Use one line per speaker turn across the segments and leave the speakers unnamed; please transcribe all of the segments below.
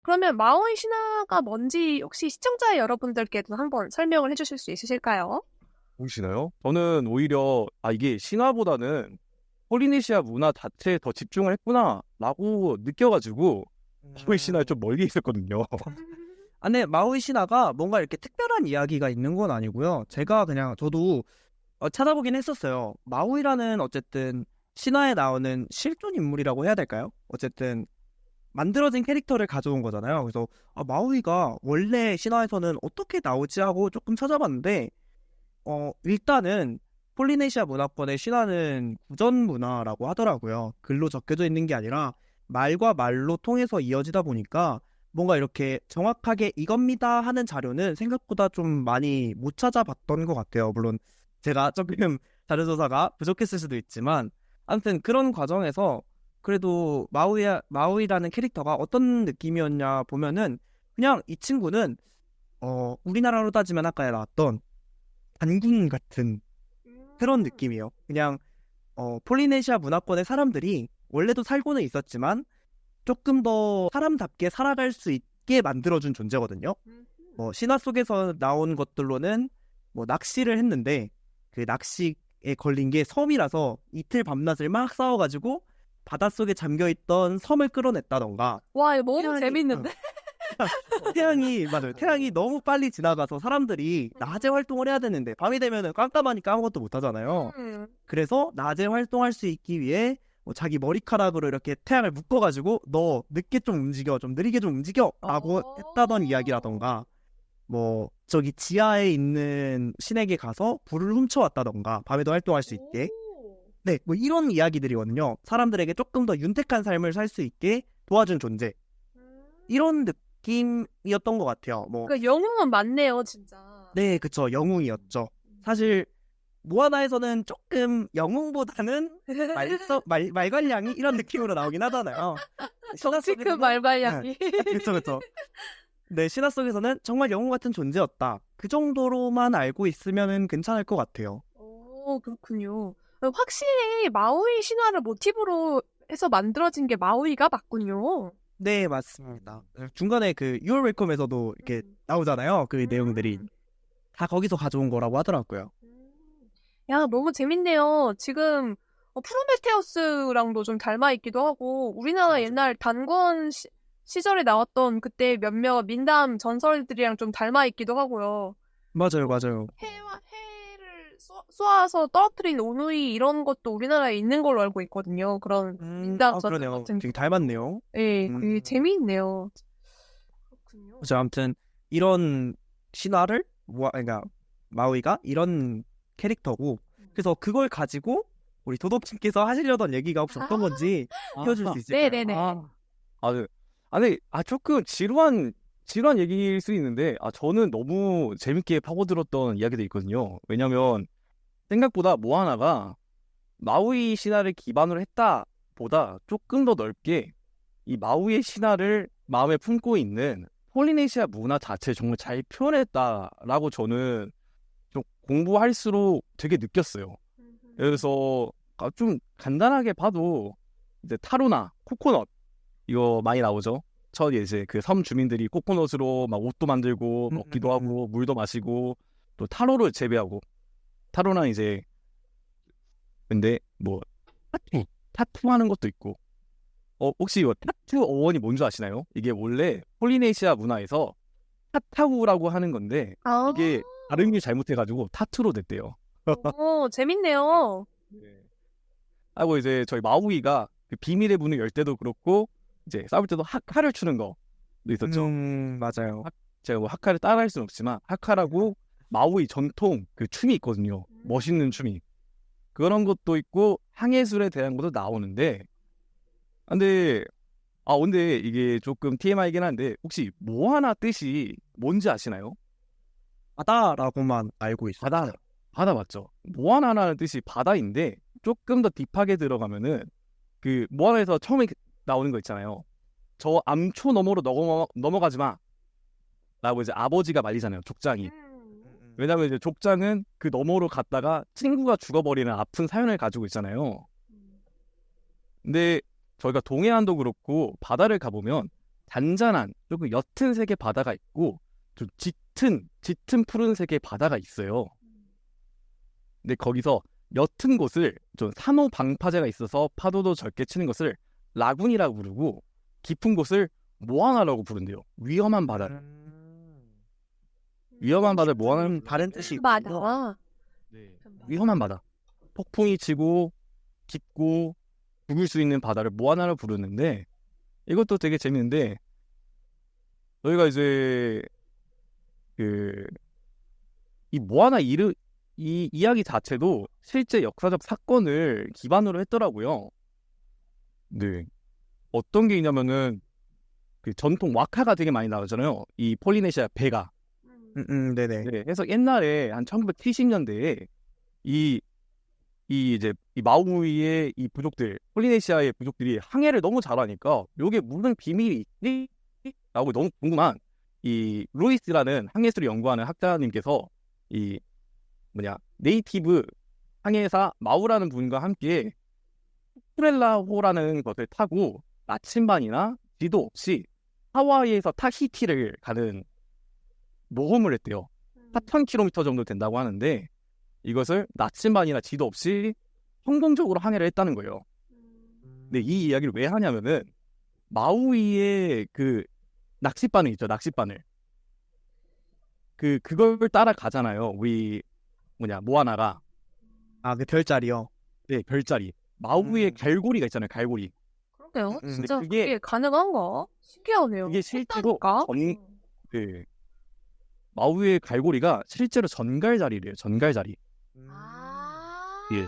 그러면 마오이 신화가 뭔지 혹시 시청자 여러분들께도 한번 설명을 해주실 수 있으실까요?
보시나요? 저는 오히려 이게 신화보다는 폴리네시아 문화 자체에 더 집중을 했구나라고 느껴가지고 마오이 신화에 좀 멀리 있었거든요.
근데 마오이 신화가 뭔가 이렇게 특별한 이야기가 있는 건 아니고요. 저도 찾아보긴 했었어요. 마오이라는 어쨌든 신화에 나오는 실존 인물이라고 해야 될까요? 어쨌든 만들어진 캐릭터를 가져온 거잖아요. 그래서 마오이가 원래 신화에서는 어떻게 나오지 하고 조금 찾아봤는데 일단은 폴리네시아 문화권의 신화는 구전 문화라고 하더라고요. 글로 적혀져 있는 게 아니라 말과 말로 통해서 이어지다 보니까 뭔가 이렇게 정확하게 이겁니다 하는 자료는 생각보다 좀 많이 못 찾아봤던 것 같아요. 물론 제가 조금 자료조사가 부족했을 수도 있지만 아무튼 그런 과정에서 그래도 마오이라는 캐릭터가 어떤 느낌이었냐 보면은 그냥 이 친구는 우리나라로 따지면 아까 나왔던 단군 같은 그런 느낌이에요. 그냥 폴리네시아 문화권의 사람들이 원래도 살고는 있었지만 조금 더 사람답게 살아갈 수 있게 만들어준 존재거든요. 신화 속에서 나온 것들로는 낚시를 했는데 그 낚시에 걸린 게 섬이라서 이틀 밤낮을 막 싸워가지고 바닷속에 잠겨있던 섬을 끌어냈다던가.
와, 이거 너무 재밌는데?
태양이 너무 빨리 지나가서 사람들이 낮에 활동을 해야 되는데 밤이 되면 깜깜하니까 아무것도 못 하잖아요. 그래서 낮에 활동할 수 있기 위해 자기 머리카락으로 이렇게 태양을 묶어가지고 너 늦게 좀 움직여, 좀 느리게 좀 움직여 라고 했다던 이야기라던가 저기 지하에 있는 신에게 가서 불을 훔쳐왔다던가 밤에도 활동할 수 있게. 네, 이런 이야기들이거든요. 사람들에게 조금 더 윤택한 삶을 살 수 있게 도와준 존재. 이런 느낌이었던 것 같아요.
그러니까 영웅은 맞네요, 진짜.
네, 그쵸. 영웅이었죠. 사실 모아나에서는 조금 영웅보다는 말괄량이 이런 느낌으로 나오긴 하잖아요.
정치급 말괄량이.
그쵸. 네, 신화 속에서는 정말 영웅 같은 존재였다. 그 정도로만 알고 있으면 괜찮을 것 같아요.
오, 그렇군요. 확실히 마오이 신화를 모티브로 해서 만들어진 게 마오이가 맞군요.
네, 맞습니다. 중간에 그 You're Welcome에서도 이렇게 나오잖아요. 그 내용들이 다 거기서 가져온 거라고 하더라고요.
야, 너무 재밌네요. 지금 프로메테우스랑도 좀 닮아있기도 하고 우리나라 옛날 단군 시절에 나왔던 그때 몇몇 민담 전설들이랑 좀 닮아있기도 하고요.
맞아요.
해를 쏘아서 떨어뜨린 오누이 이런 것도 우리나라에 있는 걸로 알고 있거든요. 그런 민담 전설
그러네요.
같은
되게 닮았네요.
네, 되게 재미있네요. 그렇군요.
그렇죠. 아무튼 이런 신화를 그러니까 마오이가 이런 캐릭터고 그래서 그걸 가지고 우리 도덕님께서 하시려던 얘기가 혹시 어떤 건지 띄워줄 수 있을까요?
네네네.
조금 지루한 얘기일 수 있는데 저는 너무 재밌게 파고들었던 이야기도 있거든요. 왜냐면 생각보다 모아나가 마우이 신화를 기반으로 했다 보다 조금 더 넓게 이 마우이의 신화를 마음에 품고 있는 폴리네시아 문화 자체를 정말 잘 표현했다라고 저는 좀 공부할수록 되게 느꼈어요. 그래서 좀 간단하게 봐도 이제 타로나 코코넛 이거 많이 나오죠. 이제 그 섬 주민들이 코코넛으로 막 옷도 만들고 먹기도 하고 물도 마시고 또 타로를 재배하고 타로나 이제 근데 타투 하는 것도 있고 혹시 이거 타투 어원이 뭔지 아시나요? 이게 원래 폴리네시아 문화에서 타타우라고 하는 건데 이게 발음이 잘못해가지고 타투로 됐대요.
오, 재밌네요.
네. 하고 이제 저희 마우이가 그 비밀의 문을 열 때도 그렇고 이제 싸울 때도 하카를 추는 거도 있었죠.
맞아요.
제가 하카를 따라할 수는 없지만 하카라고 마우이 전통 그 춤이 있거든요. 멋있는 춤이. 그런 것도 있고 항해술에 대한 것도 나오는데 근데 이게 조금 TMI이긴 한데 혹시 모아나 뜻이 뭔지 아시나요?
바다라고만 알고 있어요.
바다 맞죠? 모아나라는 뜻이 바다인데 조금 더 딥하게 들어가면은 그 모아나에서 처음에 나오는 거 있잖아요. 저 암초 너머로 넘어가지 마 라고 이제 아버지가 말리잖아요. 족장이. 왜냐면 이제 족장은 그 너머로 갔다가 친구가 죽어버리는 아픈 사연을 가지고 있잖아요. 근데 저희가 동해안도 그렇고 바다를 가보면 잔잔한 조금 옅은 색의 바다가 있고 좀 짙은 푸른색의 바다가 있어요. 근데 거기서 옅은 곳을 좀 산호 방파제가 있어서 파도도 적게 치는 것을 라군이라고 부르고 깊은 곳을 모아나라고 부른대요. 위험한 바다를. 위험한 바다를 모아나는
다른 뜻이 있군요.
바다.
위험한 바다. 폭풍이 치고 깊고 죽을 수 있는 바다를 모아나라고 부르는데 이것도 되게 재밌는데 저희가 이제 이 모아나 이 이야기 자체도 실제 역사적 사건을 기반으로 했더라고요. 네. 어떤 게 있냐면은 그 전통 와카가 되게 많이 나오잖아요. 이 폴리네시아 배가.
네네.
네. 그래서 옛날에 한 1970년대에 이제 이 마우이의 이 부족들, 폴리네시아의 부족들이 항해를 너무 잘하니까 요게 무슨 비밀이 있지? 라고 너무 궁금한 이 루이스라는 항해술을 연구하는 학자님께서 이 네이티브 항해사 마우라는 분과 함께 쿠렐라호라는 것을 타고 나침반이나 지도 없이 하와이에서 타히티를 가는 모험을 했대요. 4,000km 정도 된다고 하는데 이것을 나침반이나 지도 없이 성공적으로 항해를 했다는 거예요. 근데 이 이야기를 왜 하냐면은 마우이의 그 낚싯바늘 있죠, 낚싯바늘. 그걸 따라가잖아요. 우리 모아나가.
아, 그 별자리요.
네, 별자리. 마우이의 갈고리가 있잖아요, 갈고리.
그러게요. 진짜
근데 그게
그게 가능한가? 신기하네요.
이게 실제로
했다니까?
그 마우이의 갈고리가 실제로 전갈자리래요. 전갈자리. 예,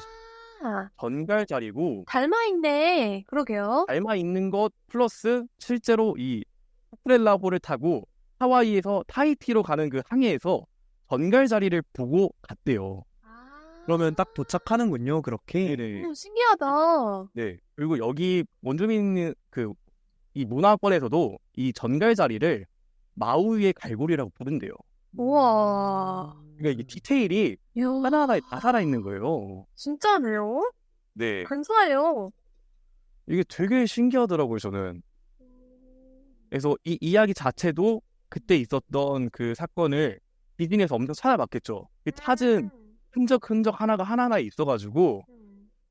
전갈자리고
닮아있네. 그러게요.
닮아 있는 것 플러스 실제로 이 쿠프렐라호를 타고 하와이에서 타히티로 가는 그 항해에서 전갈자리를 보고 갔대요.
그러면 딱 도착하는군요, 그렇게.
네네.
신기하다.
네. 그리고 여기 원주민 이 문화권에서도 이 전갈자리를 마우이의 갈고리라고 부른대요.
우와.
그러니까 이게 디테일이
이야,
하나하나에 다 살아있는 거예요.
진짜네요?
네.
근사해요.
이게 되게 신기하더라고요, 저는. 그래서 이 이야기 자체도 그때 있었던 그 사건을 디즈니에서 엄청 찾아봤겠죠. 그 찾은 흔적 하나하나에 있어가지고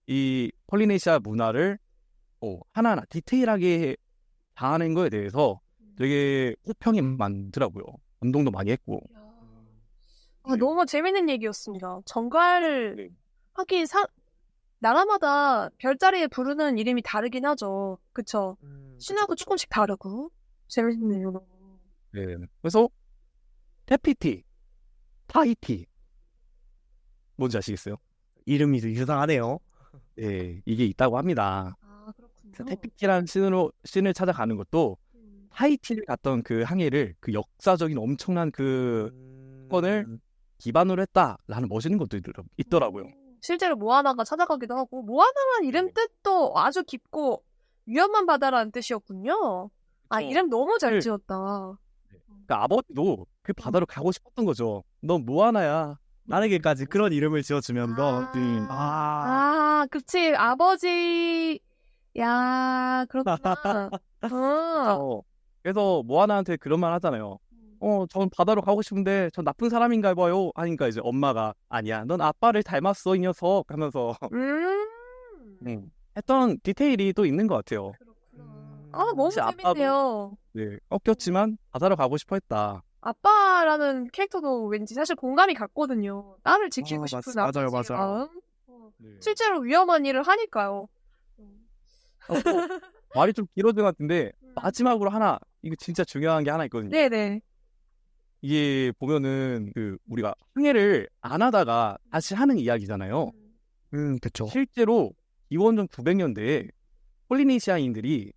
이 폴리네시아 문화를 하나하나 디테일하게 다하는 거에 대해서 되게 호평이 많더라고요. 감동도 많이 했고.
너무 재밌는 얘기였습니다. 정갈
네.
하긴 나라마다 별자리에 부르는 이름이 다르긴 하죠. 그쵸? 신화도 조금씩 다르고. 재밌네요.
네. 그래서 테피티, 타히티 뭔지 아시겠어요?
이름이 유사하네요.
네, 이게 있다고 합니다.
그렇군요.
그래서 테피티라는 신을 찾아가는 것도 타히티를 갔던 그 항해를 그 역사적인 엄청난 그 사건을 기반으로 했다라는 멋있는 것도 있더라고요.
실제로 모아나가 찾아가기도 하고, 모아나란 이름 뜻도 아주 깊고 위험한 바다라는 뜻이었군요.
그쵸.
이름 너무 잘
네.
지었다.
그러니까 아버지도 그 바다로 가고 싶었던 거죠. 넌 뭐하나야.
나에게까지 그런 이름을 지어주면서.
그치. 아버지. 야, 그렇구나.
그래서 모아나한테 그런 말 하잖아요. 전 바다로 가고 싶은데 전 나쁜 사람인가 봐요. 하니까 이제 엄마가 아니야. 넌 아빠를 닮았어, 이 녀석. 하면서 했던 디테일이 또 있는 것 같아요.
너무
혹시
재밌네요.
네, 꺾였지만 바다로 가고 싶어 했다.
아빠라는 캐릭터도 왠지 사실 공감이 갔거든요. 딸을 지키고 싶은
맞아요,
아버지의
맞아요.
마음.
네.
실제로 위험한 일을 하니까요.
말이 좀 길어진 것 같은데 마지막으로 하나 이거 진짜 중요한 게 하나 있거든요.
네네.
이게 보면은 우리가 항해를 안 하다가 다시 하는 이야기잖아요.
그쵸.
실제로 기원전 900년대에 폴리네시아인들이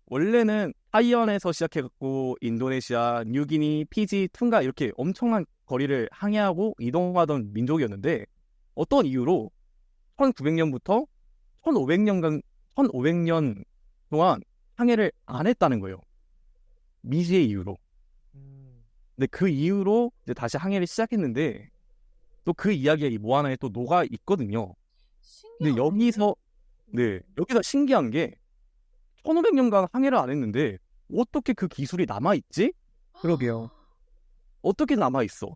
원래는 타이완에서 시작해갖고 인도네시아, 뉴기니, 피지, 퉁가 이렇게 엄청난 거리를 항해하고 이동하던 민족이었는데 어떤 이유로 1900년부터 1500년 동안 항해를 안 했다는 거예요. 미지의 이유로. 근데 그 이후로 이제 다시 항해를 시작했는데 또 그 이야기가 이 모아나에 또 녹아 있거든요. 근데 여기서 신기한 게 1500년간 항해를 안 했는데 어떻게 그 기술이 남아있지?
그러게요.
어떻게 남아있어?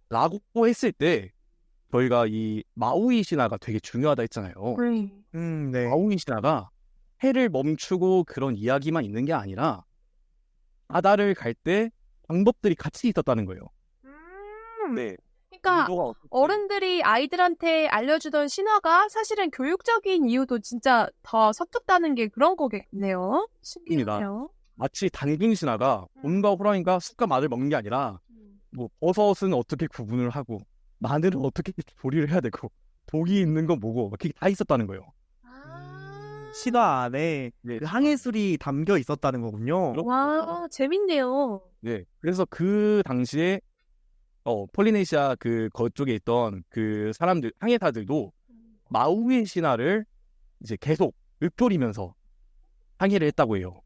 라고 했을 때 저희가 이 마우이 신화가 되게 중요하다 했잖아요.
네.
마우이 신화가 해를 멈추고 그런 이야기만 있는 게 아니라 바다를 갈 때 방법들이 같이 있었다는 거예요. 네.
그러니까
인도가 어떻게-
어른들이 아이들한테 알려주던 신화가 사실은 교육적인 이유도 진짜 더 섞였다는 게 그런 거겠네요. 신기하네요.
마치 단군 신화가 곰과 호랑이가 숲과 마늘 먹는 게 아니라 뭐 버섯은 어떻게 구분을 하고 마늘은 어떻게 조리를 해야 되고 독이 있는 건 뭐고 막 그게 다 있었다는 거예요.
신화 안에
네.
그 항해술이 담겨 있었다는 거군요.
와, 재밌네요.
네. 그래서 그 당시에 폴리네시아 그쪽에 있던 그 사람들 항해사들도 마우이 신화를 이제 계속 읊조리면서 항해를 했다고 해요.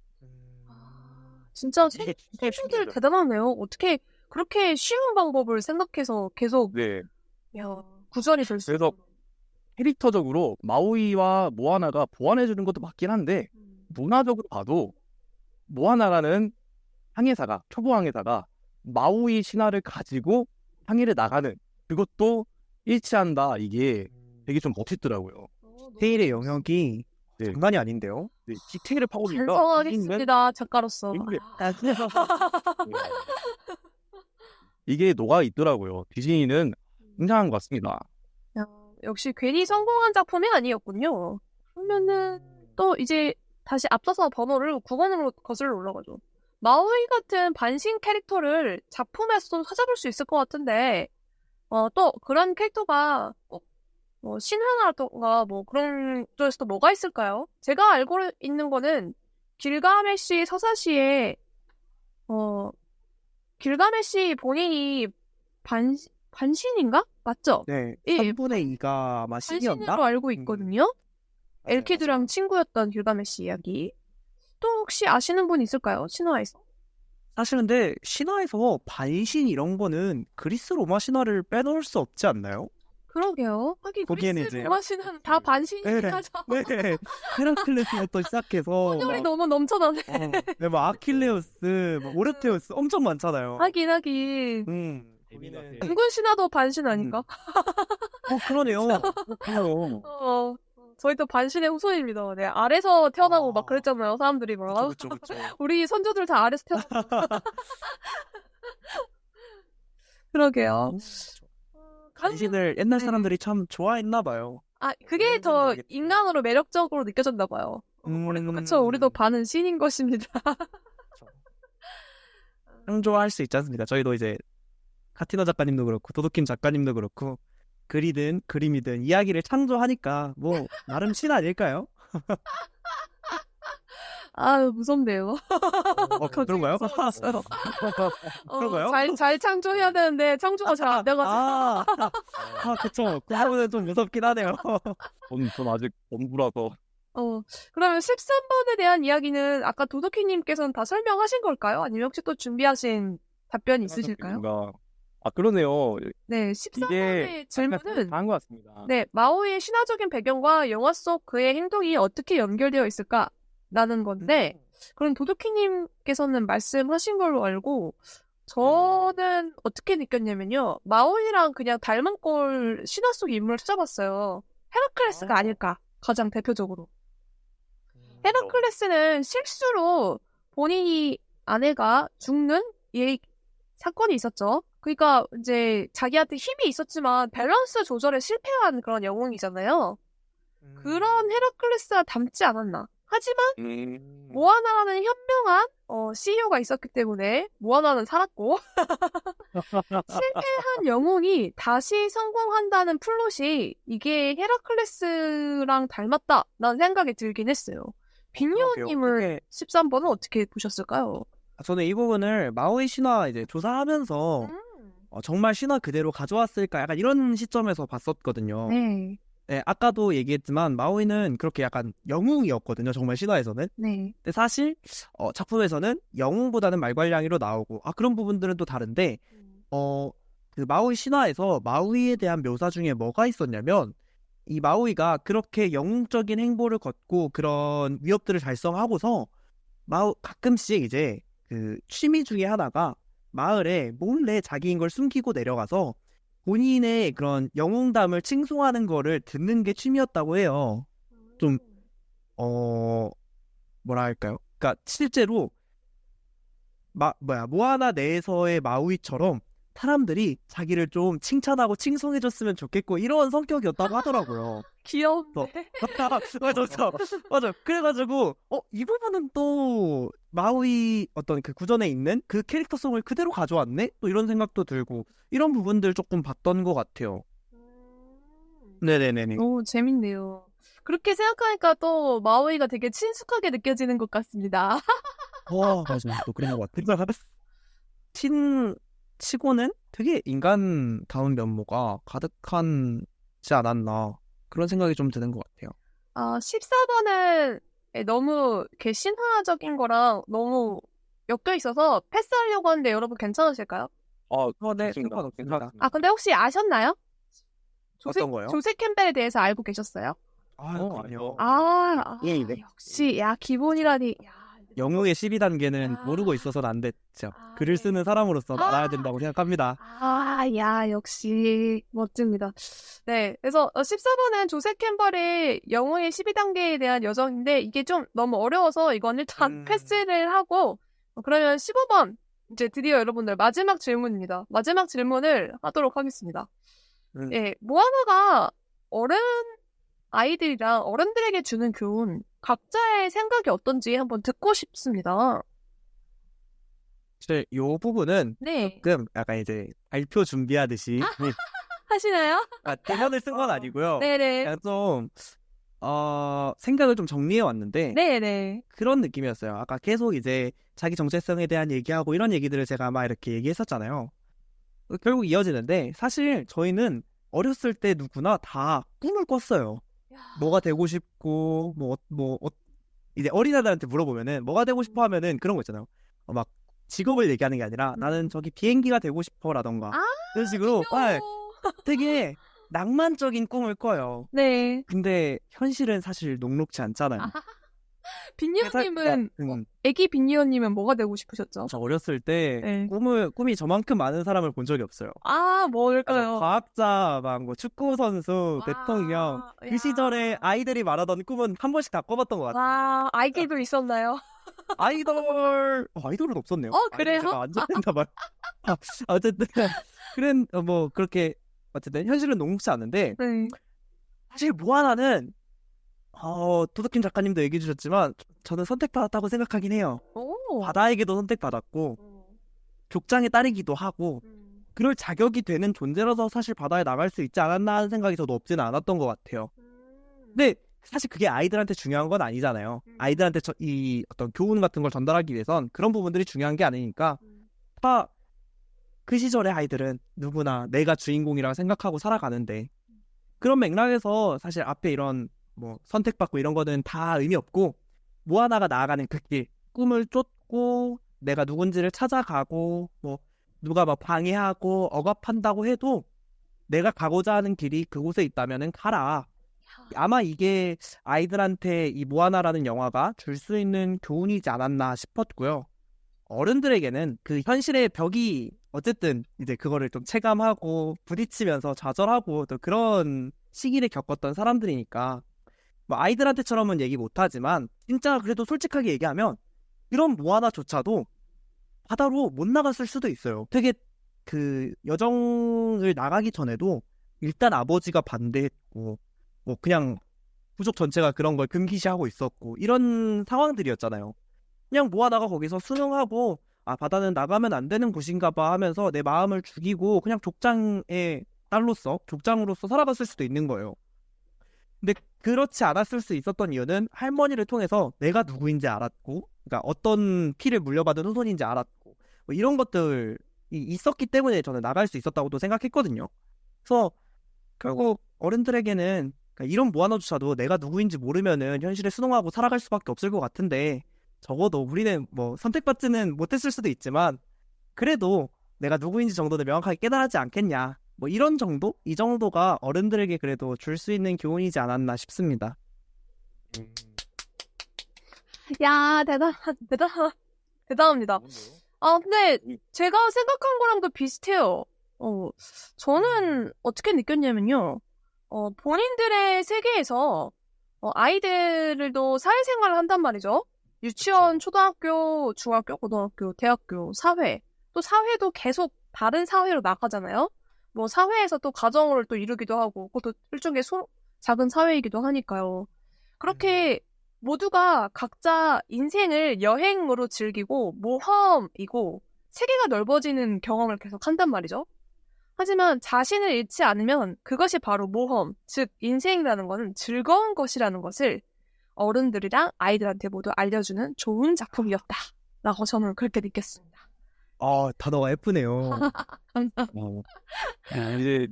진짜
이게
친구들
신기하죠.
대단하네요. 어떻게 그렇게 쉬운 방법을 생각해서 계속
네.
구전이 될 수
그래서
있어요.
캐릭터적으로 마우이와 모아나가 보완해주는 것도 맞긴 한데 문화적으로 봐도 모아나라는 초보 항해사가 마우이 신화를 가지고 항해를 나가는 그것도 일치한다. 이게 되게 좀 멋있더라고요.
테일의 영역이
네.
장난이 아닌데요.
네, 디테일을 파고드니까
반성하겠습니다, 작가로서.
네. 이게 녹아 있더라고요. 디즈니는 굉장한 것 같습니다.
야, 역시 괜히 성공한 작품이 아니었군요. 그러면은 또 이제 다시 앞서서 번호를 9번으로 거슬러 올라가죠. 마우이 같은 반신 캐릭터를 작품에서도 찾아볼 수 있을 것 같은데 또 그런 캐릭터가 꼭 신화라던가 뭐 그런 쪽에서도 뭐가 있을까요? 제가 알고 있는 거는 길가메시 서사시에 길가메시 본인이 반신인가? 맞죠?
네.
예,
3분의 2가 아마 신이었나?
반신으로 알고 있거든요.
맞아요,
엘키드랑
맞아요.
친구였던 길가메시 이야기. 또 혹시 아시는 분 있을까요? 신화에서?
사실 근데 신화에서 반신 이런 거는 그리스 로마 신화를 빼놓을 수 없지 않나요?
그러게요. 하긴
거기에는
그리스
이제-
로마 신화는 다 반신이긴
네,
하죠.
네. 헤라클레스부터 시작해서
혼혈이 너무 넘쳐나네.
네, 뭐 아킬레우스, 뭐 오르테우스 엄청 많잖아요.
하긴.
거기는
단군 신화도 반신 아닌가?
그러네요.
그래요.
저희도 반신의 후손입니다. 네, 아래서 태어나고 막 그랬잖아요. 사람들이 막.
그쵸, 그쵸.
우리 선조들 다 아래서 태어나. 그러게요.
반신을 옛날
네.
사람들이 참 좋아했나 봐요.
그게
왠지
더
모르겠지만.
인간으로 매력적으로 느껴졌나 봐요. 그렇죠. 우리도 반은 신인 것입니다.
창조할 수 있지 않습니까? 저희도 이제 카티너 작가님도 그렇고 도도킴 작가님도 그렇고 글이든 그림이든 이야기를 창조하니까 뭐 나름 신 아닐까요?
무섭네요.
그런가요?
무서워졌어요.
그런가요?
잘 창조해야 되는데 창조가 잘 안 돼가지고.
그쵸. 그 부분은 좀 무섭긴 하네요.
전 아직 엄구라서
그러면 13번에 대한 이야기는 아까 도도키님께서는 다 설명하신 걸까요? 아니면 혹시 또 준비하신 답변이 있으실까요?
그러네요.
네,
이게
13번의 질문은
다한 것 같습니다.
네, 마오이의 신화적인 배경과 영화 속 그의 행동이 어떻게 연결되어 있을까라는 건데 그럼 도도키님께서는 말씀하신 걸로 알고 저는 어떻게 느꼈냐면요. 마오이랑 그냥 닮은 꼴 신화 속 인물을 찾아봤어요. 헤라클레스가 아닐까, 가장 대표적으로. 헤라클레스는 실수로 본인이 아내가 죽는 사건이 있었죠. 그러니까 이제 자기한테 힘이 있었지만 밸런스 조절에 실패한 그런 영웅이잖아요. 그런 헤라클레스가 닮지 않았나. 하지만 모아나라는 현명한 CEO가 있었기 때문에 모아나는 살았고 실패한 영웅이 다시 성공한다는 플롯이 이게 헤라클레스랑 닮았다라는 생각이 들긴 했어요. 빅요님을 13번은 어떻게 보셨을까요?
저는 이 부분을 마오이 신화 이제 조사하면서 정말 신화 그대로 가져왔을까 약간 이런 시점에서 봤었거든요.
네.
네, 아까도 얘기했지만 마오이는 그렇게 약간 영웅이었거든요. 정말 신화에서는.
네.
근데 사실 작품에서는 영웅보다는 말괄량이로 나오고 그런 부분들은 또 다른데 그 마오이 신화에서 마오이에 대한 묘사 중에 뭐가 있었냐면 이 마오이가 그렇게 영웅적인 행보를 걷고 그런 위협들을 달성하고서 가끔씩 이제 그 취미 중에 하나가 마을에 몰래 자기인 걸 숨기고 내려가서 본인의 그런 영웅담을 칭송하는 거를 듣는 게 취미였다고 해요. 좀 뭐랄까요? 그러니까 실제로 모아나 내에서의 마우이처럼 사람들이 자기를 좀 칭찬하고 칭송해줬으면 좋겠고 이런 성격이었다고 하더라고요.
귀엽네.
맞아. 그래가지고 이 부분은 또 마우이 어떤 그 구전에 있는 그 캐릭터성을 그대로 가져왔네? 또 이런 생각도 들고 이런 부분들 조금 봤던 것 같아요. 네네네네.
오, 재밌네요. 그렇게 생각하니까 또 마오이가 되게 친숙하게 느껴지는 것 같습니다.
맞아. 또 그런 것 같아. 치고는 되게 인간다운 면모가 가득한지 않았나 그런 생각이 좀 드는 것 같아요.
14번은 너무 이렇게 신화적인 거랑 너무 엮여 있어서 패스하려고 하는데 여러분 괜찮으실까요?
네,
좋습니다.
상관없습니다.
근데 혹시 아셨나요?
어떤 거요?
조세 캠벨에 대해서 알고 계셨어요?
그럼요.
네.
역시, 기본이라니.
영웅의 12단계는
아.
모르고 있어서는 안 됐죠.
아,
글을
네.
쓰는 사람으로서 알아야 된다고 생각합니다.
역시 멋집니다. 네, 그래서 14번은 조세 캠벨의 영웅의 12단계에 대한 여정인데 이게 좀 너무 어려워서 이건 일단 패스를 하고 그러면 15번 이제 드디어 여러분들 마지막 질문입니다. 마지막 질문을 하도록 하겠습니다. 예, 모아나가 아이들이랑 어른들에게 주는 교훈, 각자의 생각이 어떤지 한번 듣고 싶습니다.
사실 이 부분은
네.
조금 약간 이제 발표 준비하듯이
하시나요?
대본을 쓴 건 아니고요.
네네.
그냥 좀 생각을 좀 정리해 왔는데
네네.
그런 느낌이었어요. 아까 계속 이제 자기 정체성에 대한 얘기하고 이런 얘기들을 제가 아마 이렇게 얘기했었잖아요. 결국 이어지는데 사실 저희는 어렸을 때 누구나 다 꿈을 꿨어요. 뭐가 되고 싶고 이제 어린아이들한테 물어보면은 뭐가 되고 싶어 하면은 그런 거 있잖아요. 막 직업을 얘기하는 게 아니라 나는 저기 비행기가 되고 싶어라던가 이런 식으로 되게 낭만적인 꿈을 꿔요.
네.
근데 현실은 사실 녹록지 않잖아요.
빈니언님은 애기 빈니언님은 뭐가 되고 싶으셨죠?
저 어렸을 때
네.
꿈이 저만큼 많은 사람을 본 적이 없어요.
뭘까요?
과학자, 막 축구 선수, 대통령 그 시절에 아이들이 말하던 꿈은 한 번씩 다 꿔봤던 것 같아요.
아이들도 있었나요?
아이돌은 없었네요.
그래요?
제가 완전 했나 봐요. 어쨌든 그렇게 어쨌든 현실은 녹록지 않은데
네.
사실 모아나는 도덕김 작가님도 얘기해 주셨지만 저는 선택받았다고 생각하긴 해요. 바다에게도 선택받았고 족장의 딸이기도 하고 그럴 자격이 되는 존재라서 사실 바다에 나갈 수 있지 않았나 하는 생각이 저도 없지는 않았던 것 같아요. 근데 사실 그게 아이들한테 중요한 건 아니잖아요. 아이들한테 이 어떤 교훈 같은 걸 전달하기 위해선 그런 부분들이 중요한 게 아니니까 다 그 시절의 아이들은 누구나 내가 주인공이라고 생각하고 살아가는데 그런 맥락에서 사실 앞에 이런 선택받고 이런 거는 다 의미 없고 모아나가 나아가는 그 길, 꿈을 쫓고 내가 누군지를 찾아가고 누가 막 방해하고 억압한다고 해도 내가 가고자 하는 길이 그곳에 있다면은 가라. 아마 이게 아이들한테 이 모아나라는 영화가 줄 수 있는 교훈이지 않았나 싶었고요. 어른들에게는 그 현실의 벽이 어쨌든 이제 그거를 좀 체감하고 부딪히면서 좌절하고 또 그런 시기를 겪었던 사람들이니까 아이들한테처럼은 얘기 못하지만 진짜 그래도 솔직하게 얘기하면 이런 모아나조차도 바다로 못 나갔을 수도 있어요. 되게 그 여정을 나가기 전에도 일단 아버지가 반대했고 그냥 부족 전체가 그런 걸 금기시하고 있었고 이런 상황들이었잖아요. 그냥 모아나가 거기서 순응하고 바다는 나가면 안 되는 곳인가 봐 하면서 내 마음을 죽이고 그냥 족장으로서 살아갔을 수도 있는 거예요. 근데 그렇지 않았을 수 있었던 이유는 할머니를 통해서 내가 누구인지 알았고 그러니까 어떤 피를 물려받은 후손인지 알았고 이런 것들이 있었기 때문에 저는 나갈 수 있었다고도 생각했거든요. 그래서 결국 어른들에게는 그러니까 이런 모아나조차도 내가 누구인지 모르면은 현실에 순응하고 살아갈 수밖에 없을 것 같은데 적어도 우리는 선택받지는 못했을 수도 있지만 그래도 내가 누구인지 정도는 명확하게 깨달았지 않겠냐 이런 정도? 이 정도가 어른들에게 그래도 줄 수 있는 교훈이지 않았나 싶습니다.
야, 대단합니다. 아, 근데 제가 생각한 거랑도 비슷해요. 저는 어떻게 느꼈냐면요. 본인들의 세계에서 아이들도 사회생활을 한단 말이죠. 유치원, 초등학교, 중학교, 고등학교, 대학교, 사회. 또 사회도 계속 다른 사회로 나가잖아요. 뭐 사회에서 또 가정을 또 이루기도 하고, 그것도 일종의 작은 사회이기도 하니까요. 그렇게 모두가 각자 인생을 여행으로 즐기고 모험이고 세계가 넓어지는 경험을 계속 한단 말이죠. 하지만 자신을 잃지 않으면 그것이 바로 모험, 즉 인생이라는 것은 즐거운 것이라는 것을 어른들이랑 아이들한테 모두 알려주는 좋은 작품이었다라고 저는 그렇게 느꼈습니다.
단어가 예쁘네요.
이제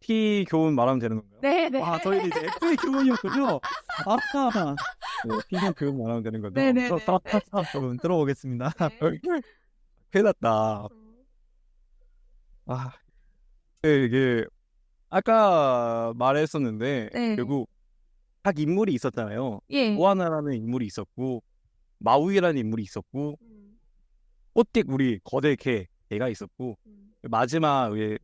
T 교훈 말하면 되는 건가요?
네네.
저희는 이제 F의 교훈이었군요. 아하.
T 교훈 말하면 되는 거죠?
네네네.
그럼 들어보겠습니다.
큰일 났다. 이게 아까 말했었는데
네.
결국 각 인물이 있었잖아요.
예.
모아나라는 인물이 있었고 마우이라는 인물이 있었고 꽃띠구리 거대 개가 있었고 마지막에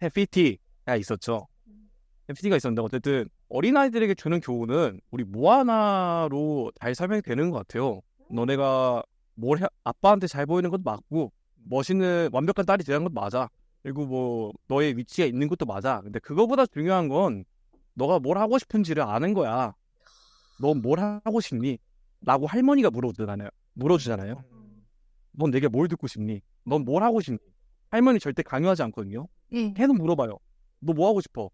해피티가 있었죠. 해피티가 있었는데 어쨌든 어린아이들에게 주는 교훈은 우리 모아나로 잘 설명되는 것 같아요. 너네가 아빠한테 잘 보이는 것도 맞고 멋있는 완벽한 딸이 되는 것도 맞아. 그리고 뭐 너의 위치에 있는 것도 맞아. 근데 그거보다 중요한 건 너가 뭘 하고 싶은지를 아는 거야. 넌 뭘 하고 싶니? 라고 할머니가 물어주잖아요. 넌 내게 뭘 듣고 싶니? 넌 뭘 하고 싶니? 할머니 절대 강요하지 않거든요.
예.
계속 물어봐요. 너 뭐 하고 싶어?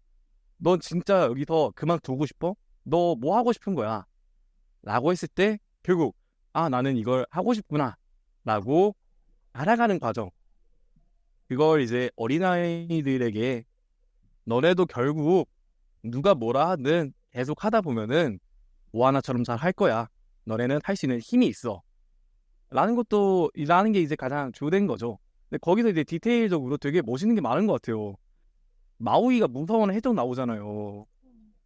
넌 진짜 여기서 그만두고 싶어? 너 뭐 하고 싶은 거야? 라고 했을 때 결국 나는 이걸 하고 싶구나 라고 알아가는 과정. 그걸 이제 어린아이들에게 너네도 결국 누가 뭐라 하든 계속 하다 보면은 모아나처럼 잘 할 거야. 너네는 할 수 있는 힘이 있어. 라는 게 이제 가장 주된 거죠. 근데 거기서 이제 디테일적으로 되게 멋있는 게 많은 것 같아요. 마우이가 무서워하는 해적 나오잖아요.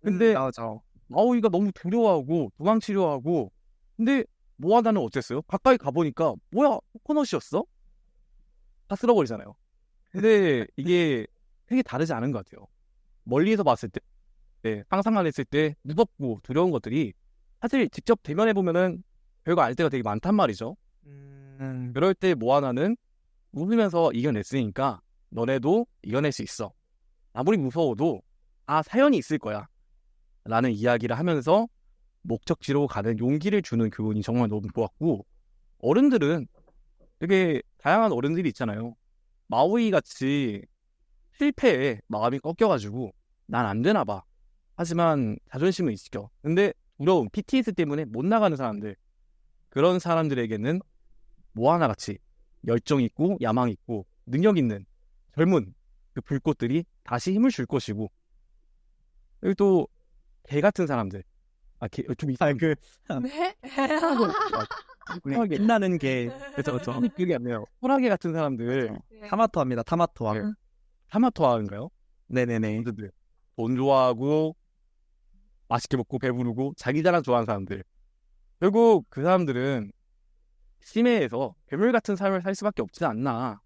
근데
맞아.
마우이가 너무 두려워하고 도망치려 하고 근데 모아나는 어땠어요? 가까이 가보니까 뭐야 코코넛이었어? 다 쓸어버리잖아요. 근데 이게 되게 다르지 않은 것 같아요. 멀리서 봤을 때, 상상만 했을 때 무섭고 두려운 것들이 사실 직접 대면해보면은 별거 알 때가 되게 많단 말이죠. 그럴 때 모아나는 웃으면서 이겨냈으니까 너네도 이겨낼 수 있어. 아무리 무서워도 사연이 있을 거야. 라는 이야기를 하면서 목적지로 가는 용기를 주는 교훈이 정말 너무 좋았고 어른들은 되게 다양한 어른들이 있잖아요. 마우이 같이 실패에 마음이 꺾여가지고 난 안 되나 봐. 하지만 자존심은 있죠. 근데 두려움, PTS 때문에 못 나가는 사람들 그런 사람들에게는 모아나같이 열정 있고 야망 있고 능력 있는 젊은 그 불꽃들이 다시 힘을 줄 것이고 그리고 또 개 같은 사람들 좀 이상한
네?
빛나는 게
그렇죠. 그게 안 돼요. 호랑이 같은 사람들
타마토합니다. 타마토와.
네. 타마토아인가요?
네네네.
돈 좋아하고 맛있게 먹고 배부르고 자기 자랑 좋아하는 사람들 결국 그 사람들은 심해에서 괴물 같은 삶을 살 수밖에 없지 않나.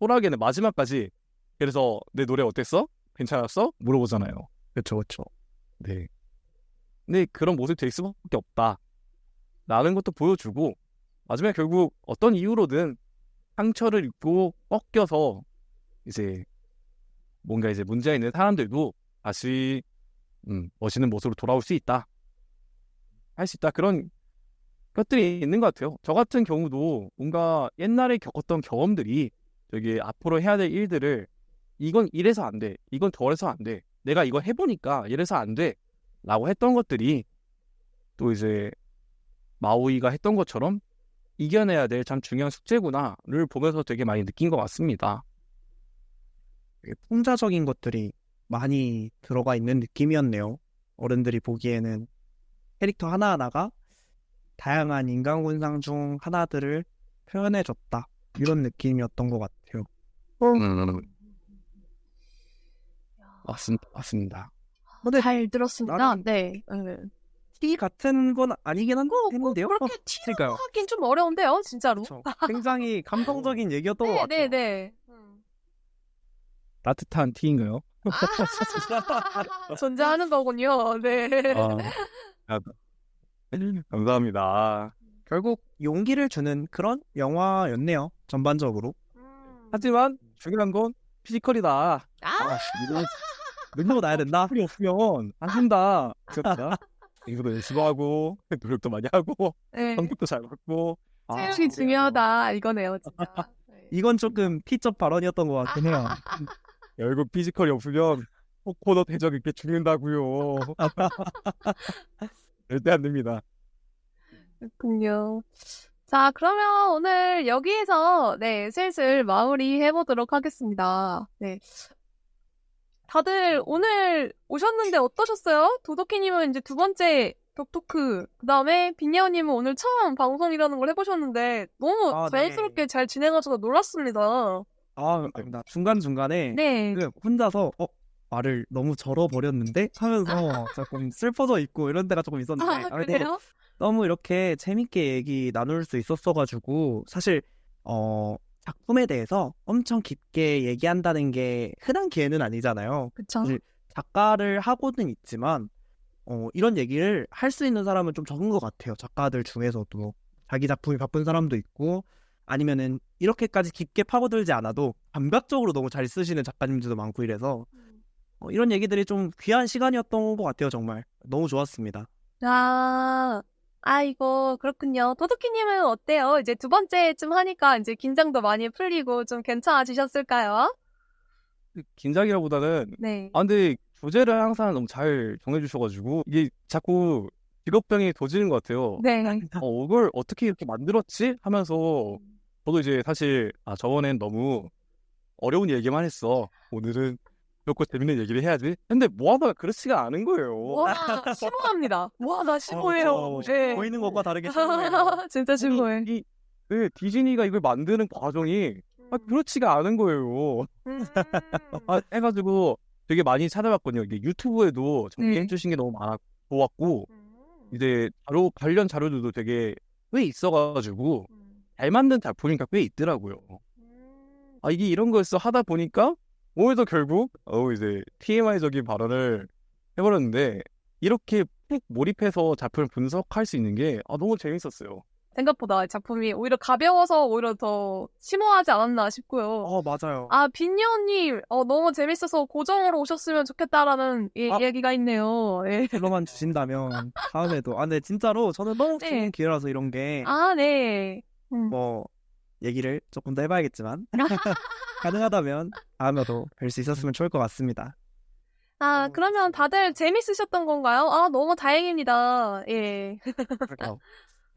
호랑이는 마지막까지 그래서 내 노래 어땠어? 괜찮았어? 물어보잖아요.
그렇죠.
네. 근데 그런 모습이 될 수밖에 없다. 라는 것도 보여주고 마지막에 결국 어떤 이유로든 상처를 입고 꺾여서 이제 뭔가 이제 문제가 있는 사람들도 다시 멋있는 모습으로 돌아올 수 있다. 할 수 있다. 그런 것들이 있는 것 같아요. 저 같은 경우도 뭔가 옛날에 겪었던 경험들이 되게 앞으로 해야 될 일들을 이건 이래서 안 돼. 이건 저래서 안 돼. 내가 이거 해보니까 이래서 안 돼. 라고 했던 것들이 또 이제 마오이가 했던 것처럼 이겨내야 될 참 중요한 숙제구나를 보면서 되게 많이 느낀 것 같습니다.
되게 풍자적인 것들이 많이 들어가 있는 느낌이었네요. 어른들이 보기에는 캐릭터 하나하나가 다양한 인간군상 중 하나들을 표현해줬다. 이런 느낌이었던 것 같아요.
맞습니다.
잘 들었습니다.
나름-
네.
티 같은 건 아니긴 했는데요.
그렇게 티로
그러니까요.
하긴 좀 어려운데요, 진짜로.
그쵸. 굉장히 감성적인 얘기였던 것 같아요.
네네네.
따뜻한 티인가요?
존재하는 거군요. 네.
아, 감사합니다.
결국 용기를 주는 그런 영화였네요. 전반적으로.
하지만 중요한 건 피지컬이다.
아,
능력 나야 된다.
필요 없으면 안 된다. 그렇다. 이거도 열심히 하고 노력도 많이 하고
네.
성격도 잘 받고
체력이 중요하다 이거네요, 진짜. 네.
이건 조금 피적 발언이었던 것 같긴 해요.
결국 피지컬이 없으면 코너 대적 있게 죽는다고요. 절대 안 됩니다.
그렇군요. 자, 그러면 오늘 여기에서 네, 슬슬 마무리해보도록 하겠습니다. 네. 다들 오늘 오셨는데 어떠셨어요? 도도키님은 이제 두 번째 덕토크, 그 다음에 빈야오님은 오늘 처음 방송이라는 걸 해보셨는데 너무
네.
자연스럽게 잘 진행하셔서 놀랐습니다.
아닙니다. 중간중간에
네.
혼자서 말을 너무 절어버렸는데 하면서 조금 슬퍼져 있고 이런 데가 조금 있었는데 그래도
그래요?
너무 이렇게 재밌게 얘기 나눌 수 있었어가지고 사실 작품에 대해서 엄청 깊게 얘기한다는 게 흔한 기회는 아니잖아요.
그쵸.
사실 작가를 하고는 있지만 이런 얘기를 할 수 있는 사람은 좀 적은 것 같아요. 작가들 중에서도 자기 작품이 바쁜 사람도 있고 아니면은 이렇게까지 깊게 파고들지 않아도 감각적으로 너무 잘 쓰시는 작가님들도 많고 이래서 이런 얘기들이 좀 귀한 시간이었던 것 같아요. 정말 너무 좋았습니다.
아이고, 그렇군요. 도도키님은 어때요? 이제 두 번째쯤 하니까 이제 긴장도 많이 풀리고 좀 괜찮아지셨을까요?
긴장이라보다는
네.
근데 주제를 항상 너무 잘 정해주셔가지고 이게 자꾸 직업병이 도지는 것 같아요.
네.
이걸 어떻게 이렇게 만들었지? 하면서 저도 이제 사실 저번엔 너무 어려운 얘기만 했어. 오늘은 그렇고 재밌는 얘기를 해야지. 근데 모아나가 그렇지가 않은 거예요.
와, 심오합니다. 와, 나 심오해요. 네.
보이는 것과 다르게 심오해요.
진짜 심오해.
디즈니가 이걸 만드는 과정이 그렇지가 않은 거예요. 해가지고 되게 많이 찾아봤거든요. 이게 유튜브에도 정리해 주신 게 너무 좋았고 이제 관련 자료들도 되게 꽤 있어가지고 잘 만든 작품이니까 꽤 있더라고요. 이게 이런 거였어 하다 보니까 오늘도 결국 이제 TMI적인 발언을 해버렸는데 이렇게 푹 몰입해서 작품을 분석할 수 있는 게 너무 재밌었어요.
생각보다 작품이 오히려 가벼워서 오히려 더 심오하지 않았나 싶고요.
맞아요.
빈녀님, 너무 재밌어서 고정으로 오셨으면 좋겠다라는 이야기가 있네요. 예.
불러만 주신다면 다음에도. 근데 진짜로 저는 너무
네.
좋은 기회라서 이런 게
네.
얘기를 조금 더 해봐야겠지만 가능하다면 다음에도 뵐 수 있었으면 좋을 것 같습니다.
그러면 다들 재밌으셨던 건가요? 너무 다행입니다. 예.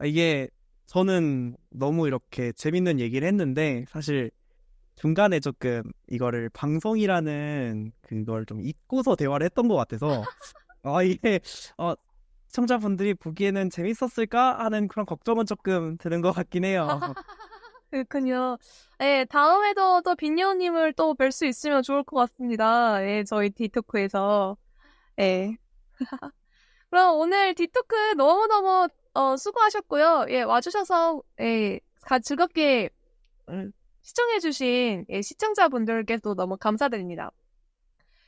이게 저는 너무 이렇게 재밌는 얘기를 했는데 사실 중간에 조금 이거를 방송이라는 그걸 좀 잊고서 대화를 했던 것 같아서 이게 시청자분들이 보기에는 재밌었을까 하는 그런 걱정은 조금 드는 것 같긴 해요.
그렇군요. 예, 다음에도 또 빈녀님을 또 뵐 수 있으면 좋을 것 같습니다. 예, 저희 디토크에서. 예. 그럼 오늘 디토크 너무너무 수고하셨고요. 예, 와주셔서 즐겁게 시청해주신 시청자분들께도 너무 감사드립니다.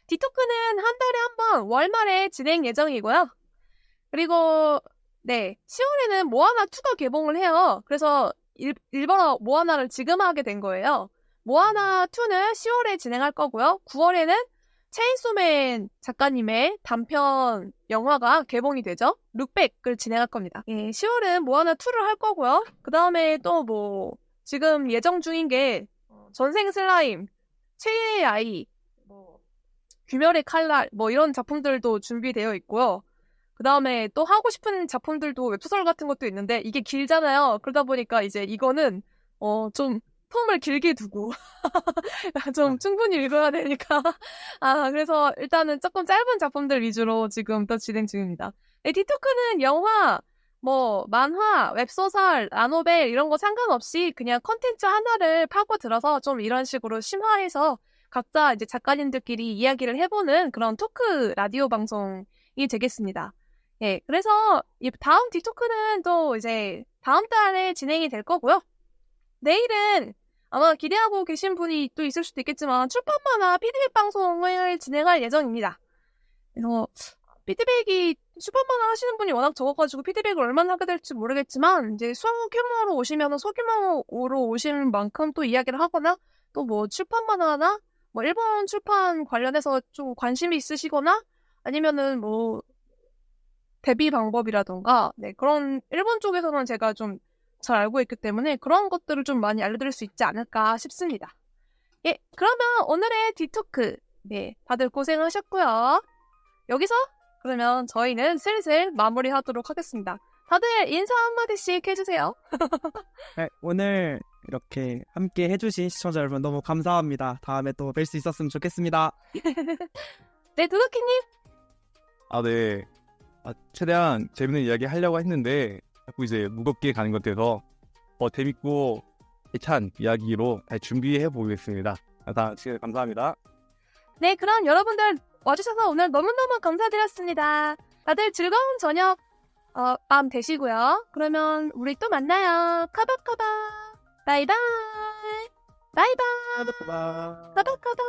디토크는 한 달에 한 번 월말에 진행 예정이고요. 그리고 10월에는 모아나2가 개봉을 해요. 그래서 일본어 모아나를 지금 하게 된 거예요. 모아나2는 10월에 진행할 거고요. 9월에는 체인소맨 작가님의 단편 영화가 개봉이 되죠. 룩백을 진행할 겁니다. 10월은 모아나2를 할 거고요. 그 다음에 또 지금 예정 중인 게 전생 슬라임, 최애의 아이, 귀멸의 칼날 이런 작품들도 준비되어 있고요. 그 다음에 또 하고 싶은 작품들도 웹소설 같은 것도 있는데 이게 길잖아요. 그러다 보니까 이제 이거는 좀 폼을 길게 두고 좀 충분히 읽어야 되니까 그래서 일단은 조금 짧은 작품들 위주로 지금 또 진행 중입니다. 디토크는 영화, 만화, 웹소설, 라노벨 이런 거 상관없이 그냥 컨텐츠 하나를 파고들어서 좀 이런 식으로 심화해서 각자 이제 작가님들끼리 이야기를 해보는 그런 토크 라디오 방송이 되겠습니다. 예, 그래서 이 다음 딥토크는 또 이제 다음 달에 진행이 될 거고요. 내일은 아마 기대하고 계신 분이 또 있을 수도 있겠지만 출판 만화 피드백 방송을 진행할 예정입니다. 그래서 피드백이 출판 만화 하시는 분이 워낙 적어가지고 피드백을 얼마나 하게 될지 모르겠지만 이제 소규모로 오시면 소규모로 오신 만큼 또 이야기를 하거나 또 뭐 출판 만화나 뭐 일본 출판 관련해서 좀 관심이 있으시거나 아니면은 뭐 대비 방법이라던가 네, 그런 일본 쪽에서는 제가 좀 잘 알고 있기 때문에 그런 것들을 좀 많이 알려드릴 수 있지 않을까 싶습니다. 예, 그러면 오늘의 디토크 네, 다들 고생하셨고요. 여기서 그러면 저희는 슬슬 마무리하도록 하겠습니다. 다들 인사 한마디씩 해주세요.
네, 오늘 이렇게 함께 해주신 시청자 여러분 너무 감사합니다. 다음에 또 뵐 수 있었으면 좋겠습니다.
네, 두더키님.
아, 네. 최대한 재밌는 이야기 하려고 했는데 자꾸 이제 무겁게 가는 것 같아서 재밌고 알찬 이야기로 잘 준비해 보겠습니다. 다 시청해 감사합니다.
네, 그럼 여러분들 와주셔서 오늘 너무너무 감사드렸습니다. 다들 즐거운 저녁 밤 되시고요. 그러면 우리 또 만나요. 카바카바. 바이바이. 바이바이.
바이바이.
카바카바.